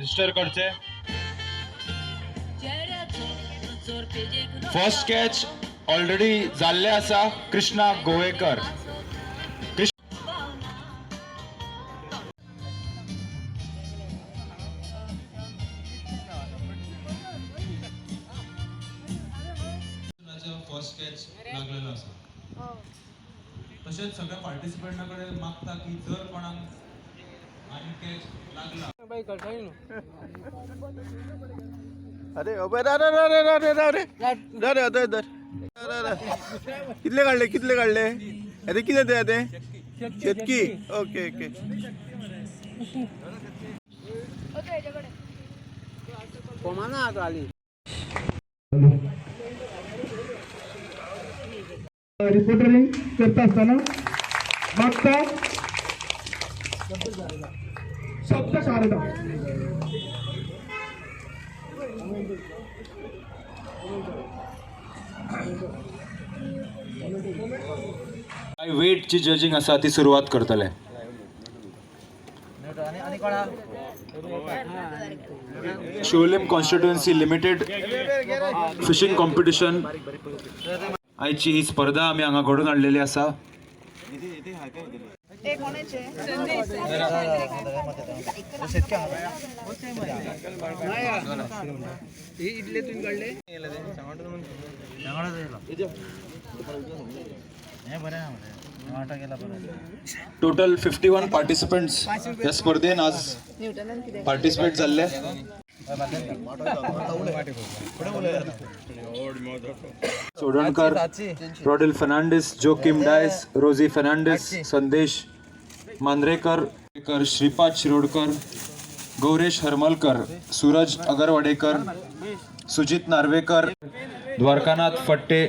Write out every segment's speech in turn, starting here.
Register करचे. First catch already जाल्ले आसा कृष्णा गोवेकर. फर्स्ट कॅच लागलेलो आसा. तशेंच सगळ्या पार्टिसिपंटा कडेन मागता की जर कोणाक आनी कॅच लागला. अरे अबे कितले काढले अरे किती ते अरे शेतकी. ओके ओके रिपोर्टरिंग करता असताना मागता शब्द शारदा. वेट ची जजिंग आसा ती सुरुवात करतले. शिवलिम कॉन्स्टिट्युएन्सी लिमिटेड फिशिंग कॉम्पिटिशन आयची ही स्पर्धा आमी हांगा घडून हाडलेली आसा. टोटल 51 पार्टिसिपंट्स या स्पर्धेन आज पार्टिसिपेट जाल्ले. चोडणकर, रॉडेल फर्नांडिस, जोकिम डायस, रोजी फर्नांडिस, संदेश Mandrekar, Shripad Shirodkar, Gauresh Haramalkar, Suraj अगरवाडेकर, Sujit Narvekar, Dwarkanath Phatte,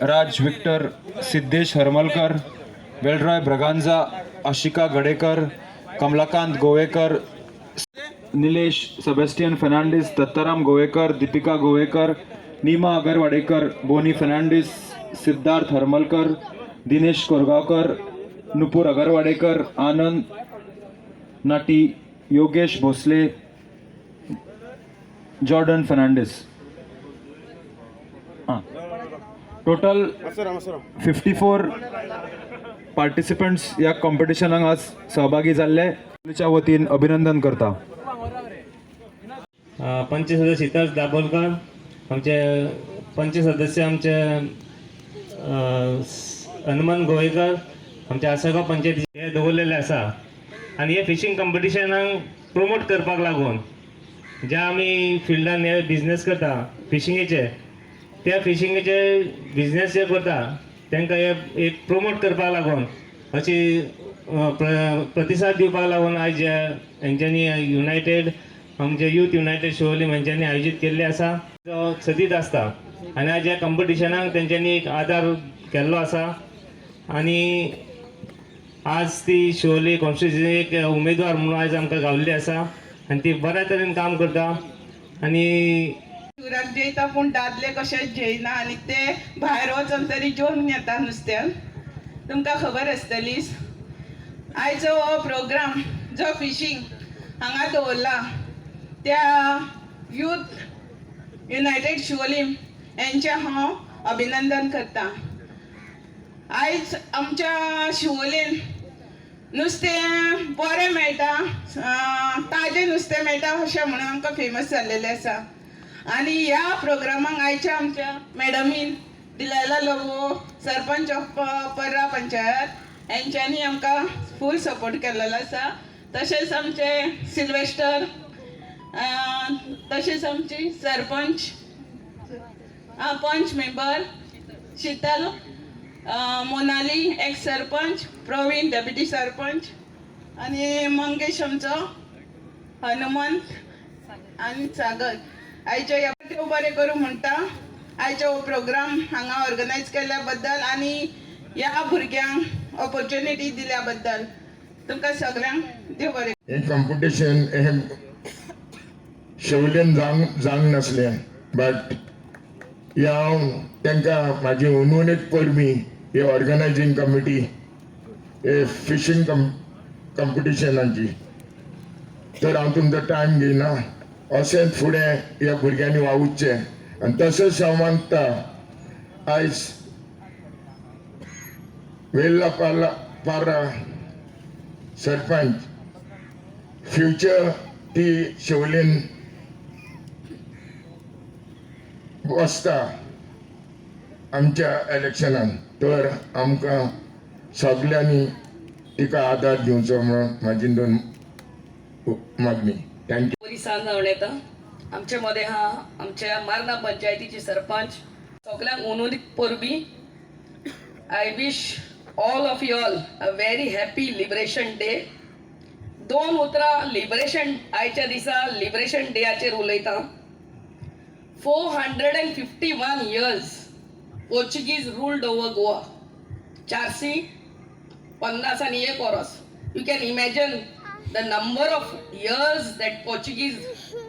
Raj Victor, Siddhesh Haramalkar, Velroy Braganza, Ashika Gadekar, Kamalakant Govekar, Nilesh Sebastian Fernandes, Dattaram Govekar, Deepika Govekar, Neema Agarwadekar, Bonnie Fernandes, Siddharth Haramalkar, Dinesh Korgaonkar, Nupur Agarwadekar, Anand Nati, Yogesh Bhosale, Jordan Fernandes. Total 54 participants या कॉम्पिटिशनाक आज सहभागी जाल्ले. च्या वतीन अभिनंदन करता. पंच सदस्य शीतल दाबोलकर, आमचे पंच सदस्य आमचे हनुमान गोवेकर, आमचे आसगांव पंचायती हे दवरलेले आसा. आनी हे फिशींग कॉम्पिटिशनाक प्रमोट करपाक लागून ज्या आमी फिल्डान हे बिजनेस करता फिशिंगेचे, त्या फिशिंगेचे बिजनेस जे करता तांकां हे एक प्रमोट करपाक लागून अशी प्रतिसाद दिवपाक लागून आयज हेंच्यांनी युनायटेड आमचे यूथ युनायटेड शिवोलीम हेंच्यांनी आयोजीत केल्ले आसा. जो सदीत आसता आनी आयज ह्या कॉम्पिटिशनाक तेंच्यांनी एक आदार केल्लो आसा. आनी आज ती शिवोली कॉन्स्टिट्युएन्सी एक उमेदवार म्हणून आयज आमकां गावल्ली आसा आनी ती बऱ्या तरेन काम करता. आनी शिवराक जेयता पूण दादले कशेंच जेयना आनी ते भायर वचून तरी जेवन येता नुस्त्याक. तुमकां खबर आसतलीच आयचो हो प्रोग्राम जो फिशींग हांगा दवरला त्या यूथ युनायटेड शिवोलीम यांचे हांव अभिनंदन करता. आयज आमच्या शिवोलीन नुस्तें बरें मेळटा, ताजें नुस्तें मेळटा अशें म्हणून आमकां फेमस जाल्लेलें आसा. आनी ह्या प्रोग्रामाक आयच्या आमच्या मॅडमीन दिलायला लवो सरपंच ऑफ पर्रा पंचायत यांच्यांनी आमकां फूल सपोर्ट केल्लो आसा. तशेंच आमचे सिल्वेस्टर, तशेंच आमची सरपंच पंच member Sheetal, Monali x sarpanch, Pravin deputy sarpanch आनी मंगेश आमचो, हनुमंत आनी सागर. आयच्या ह्या देव बरें करूं म्हणटा आयचो हो प्रोग्राम हांगा ऑर्गनायज केल्ल्या बद्दल आनी ह्या भुरग्यांक ऑपॉर्च्युनिटी दिल्या बद्दल तुमकां सगळ्यांक देव बरें. हे कॉम्पिटिशन हे शिवलेन जावंक नसलें, बट हांव तांकां म्हाजी उर्वणीक परबीं हे ऑर्गनायझींग कमिटी हे फिशींग कॉम्पिटिशनाची तर हांव तुमचो टायम घेयना. अशेंच फुडें ह्या भुरग्यांनी वावुरचें आनी तसोच हांव मागता आयज वेल्ला पारा सरपंच फ्युचर ती शिवलीन बसता आमच्या इलेक्शनान तर आमकां सगल्यांनी तिका आदार दिवचो म्हणून म्हाजी दोन मागणी. थँक्यू. पोलिसांना जावन येता आमचे मध्ये हा आमच्या मार्ना पंचायतीचे सरपंच सगळ्यांक उनुनीक परबी I wish all of you all a very happy liberation day. 2 उतरां लिबरेशन आयच्या दिसा लिबरेशन डेयाचेर उलयता. 451 years Portuguese ruled over Goa. 450 आणि 1 वर्स. You can imagine the number of years that Portuguese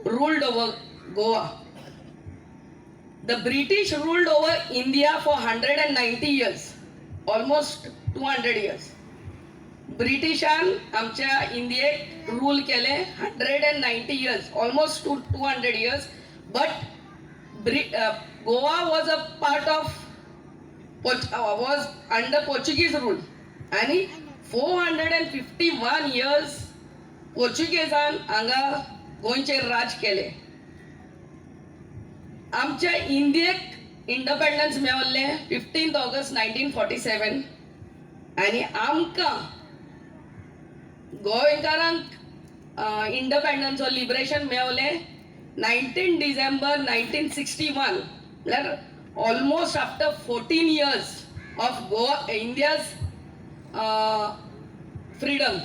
ruled over Goa. The British ruled over India for 190 years, almost 200 years. Britishan आमच्या इंडियेक rule केले 190 years, almost 200 years. But Goa was a part of was under Portuguese rule. आणि 451 years पोर्चुगेजान हांगा गोंयचेर राज केले. आमच्या इंडियेक independence मेळ्ळें 15 August 1947 आणि आमकां गोंयकारांक इंडिपेंडन्स ऑर लिबरेशन मेळ्ळें 19 डिसेंबर 1961. म्हळ्यार almost after 14 years of Goa India's freedom.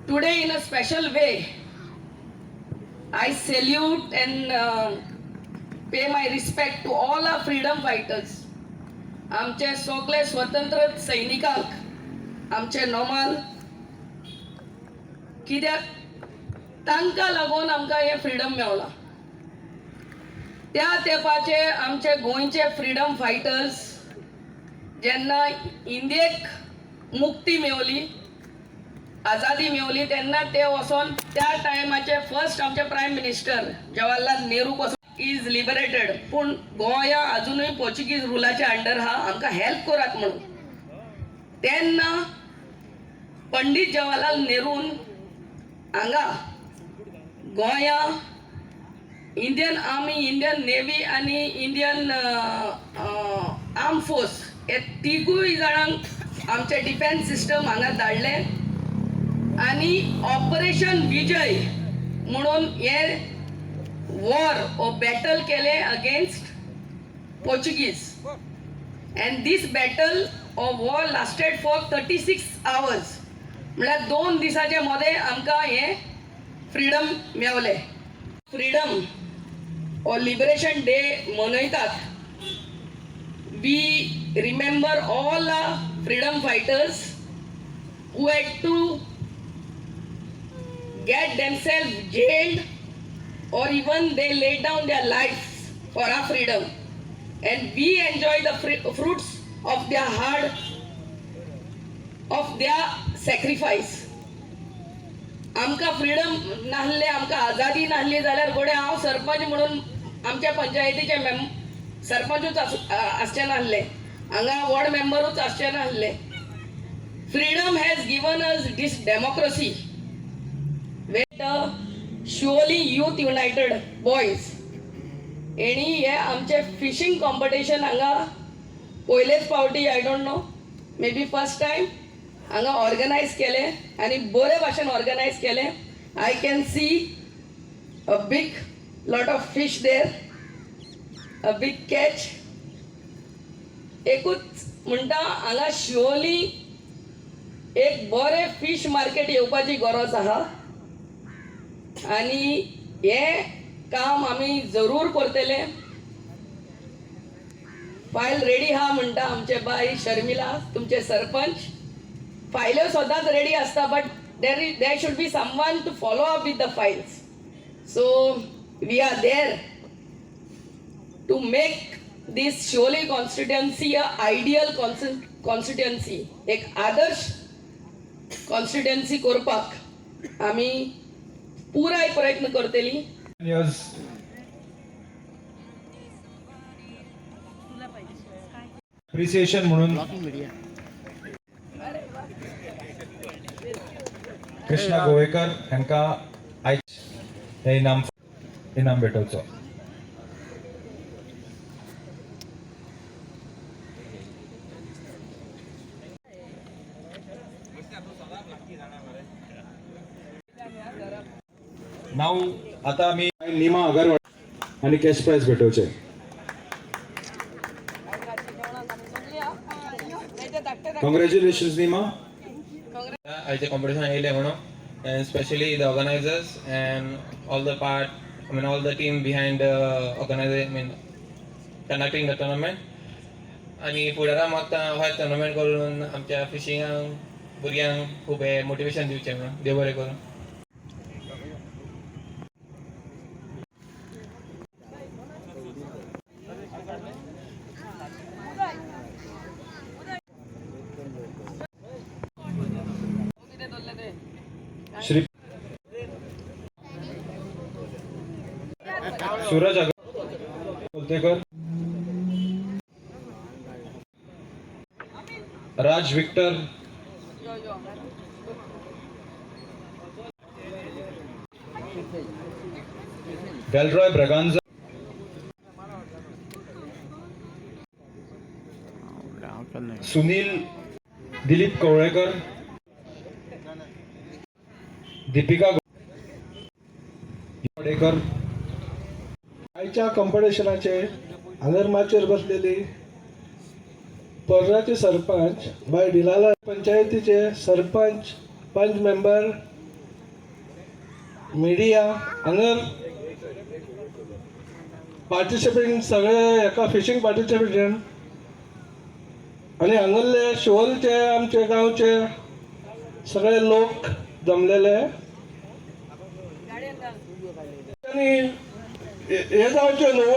Today, in a special way, I salute and pay my respect to all our freedom fighters. आमचे सगळे स्वतंत्र सैनिकांक आमचे नोमान कित्याक तांकां लागून आमकां हे फ्रीडम मेळ्ळां. त्या तेंपाचे आमचे गोंयचे फ्रीडम फायटर्स जेन्ना इंडियेक मुक्ती मेळ्ळी आजादी मेळ्ळी तेन्ना ते वचोन त्या टायमाचे फर्स्ट आमचे प्रायम मिनिस्टर जवाहरलाल नेहरू पासून इज लिबरेटेड पूण गोंया अजुनूय पोर्चुगीज रुलाच्या अंडर हा आमकां हेल्प करात म्हणून. तेन्ना पंडीत जवाहरलाल नेरून हांगा गोंया इंडियन आर्मी, इंडियन नेव्ही आणि इंडियन आर्म फोर्स हे तिगूय जाणांक आमचे डिफेन्स सिस्टम हांगा धाडले आणि ऑपरेशन विजय म्हणून हे वॉर ओ बॅटल केले against Portuguese. And this battle of war lasted for 36 hours. म्हळ्यार 2 दिसाचे मध्ये आमकां हे फ्रीडम मेळ्ळें. फ्रीडम or Liberation Day मनयतात. We remember all our freedom fighters who had to get themselves jailed or even they laid down their lives for our freedom. And we enjoy the fruits of their sacrifice. आमकां freedom नासले, आमकां आजादी नासली जाल्यार गोडे हांव सरपंच म्हणून आमच्या पंचायतीचे सरपंचूच आसचे नासले, हांगा वॉर्ड मेंबरूच आसचे नासले. Freedom has given us this democracy with Siolim youth united boys. हेणी हे आमचे फिशींग कॉम्पिटिशन हांगा पयलेच फावटी I don't know maybe first time हांगा ऑर्गनायज केले आणि बरे भाशेन ऑर्गनायज केले. I can see a big lot of fish there, a big catch. एकूच म्हणटा हांगा शिवोली एक बरे फिश मार्केट येवपाची गरज आहा आणि हे काम आमी जरूर करतले. फायल रेडी आहा म्हणटा आमचे बाई शर्मिला तुमचे सरपंच. फायल्यो सदांच रेडी आसता but there should be someone to follow up with the files. So we are there to make this Siolim constituency a ideal constituency, एक आदर्श कॉन्स्टिट्युएन्सी करपाक आमी पुराय प्रयत्न करतली. अप्रिसिएशन म्हणून कृष्णा गोवेकर यांका आयज हे इनाम भेटवचो. नाव आता आम्ही निमा अगरवाल आणि कॅश प्राइज भेटवचे. कॉंग्रॅच्युलेशन्स निमा. आयचे कॉम्पिटिशन येयले म्हणून and especially the organizers and all the team behind conducting the tournament. आणि फुडाराक मागता हो टुर्नामेंट करून आमच्या फिशिंगाक भुरग्यांक खूब मोटिवेशन दिवचें म्हणून. देव बरें करूं. श्री सूरज बोलतेकर, राज विक्टर, वेलरॉय ब्रगांजा, सुनील दिलीप कवळेकर, दीपिका गोडेकर. आयच्या कॉम्पिटिशनाचे हांगर बसलेली पर्राचे सरपंच बाय डिलाला, पंचायतीचे सरपंच, पंच मेंबर, मिडिया हांगर पार्टिसिपेंट सगळे एका फिशिंग पार्टिसिपेंट आणि हांगरले शिवोलचे आमचे गांवचे सगळे लोक जमलेले. आणि हे जावचे न्हू,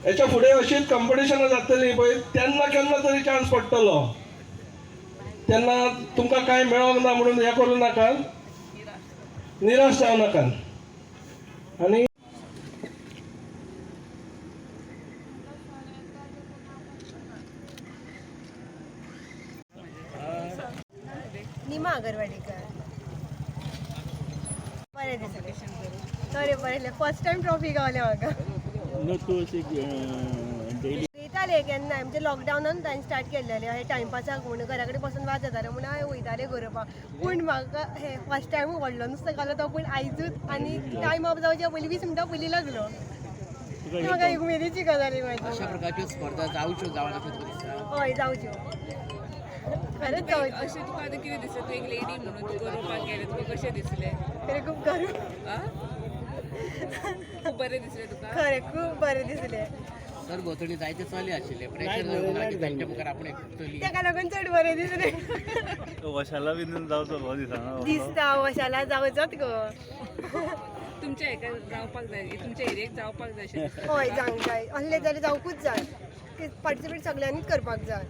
हेच्या फुडें अशीच कॉम्पिटिशनां जातली पळय तेन्ना केन्ना तरी चान्स पडटलो. तेन्ना तुमकां कांय मेळोंक ना म्हणून हें करूं नाका, निराश जावं नाका. आनी निमा अगरवाडीकर बरें दिसलें. बरें बरें फर्स्ट टायम ट्रॉफी गावले म्हाका. वयताले केन्नाय म्हणजे लॉकडावनान हांवें स्टार्ट केल्लेलें हे टायमपासाक म्हणून घरा कडेन बसून वाज जाताले म्हणून हांवें वयतालें गरोवपाक. पूण म्हाका हे फर्स्ट टायम व्हडलो नुस्तें घालो तो पूण आयजूच आनी टायम अप जावचे पयलीं 20 मिनटां पयलीं लागलो. म्हाका एक उमेदीची गजाल म्हाजी. अशा प्रकारच्यो स्पर्धा जावच्यो जावं हय जावच्यो खरेंच जावच्यो. अशें तुका आतां कितें दिसलें तूं एक लेडी म्हणून तूं गरोवपाक गेलें तुका कशें दिसलें? खरें खूब गरम, खूब बरें दिसलें तुका? खरें खूब बरें दिसलें. सरभोंवतणी जायते चले आशिल्ले प्रेशर जावं की तांच्या मुखार आपण एकटली ताका लागून चड बरें दिसलें. वशाला बीन जावचो दिसता वशाला जावचोच गो. तुमच्या हेका जावपाक जाय, तुमच्या एरियेक जावपाक जाय अशें दिसता. हय जावंक जाय, असलें जाल्यार जावंकूच जाय. पार्टिसिपेट सगळ्यांनीच करपाक जाय.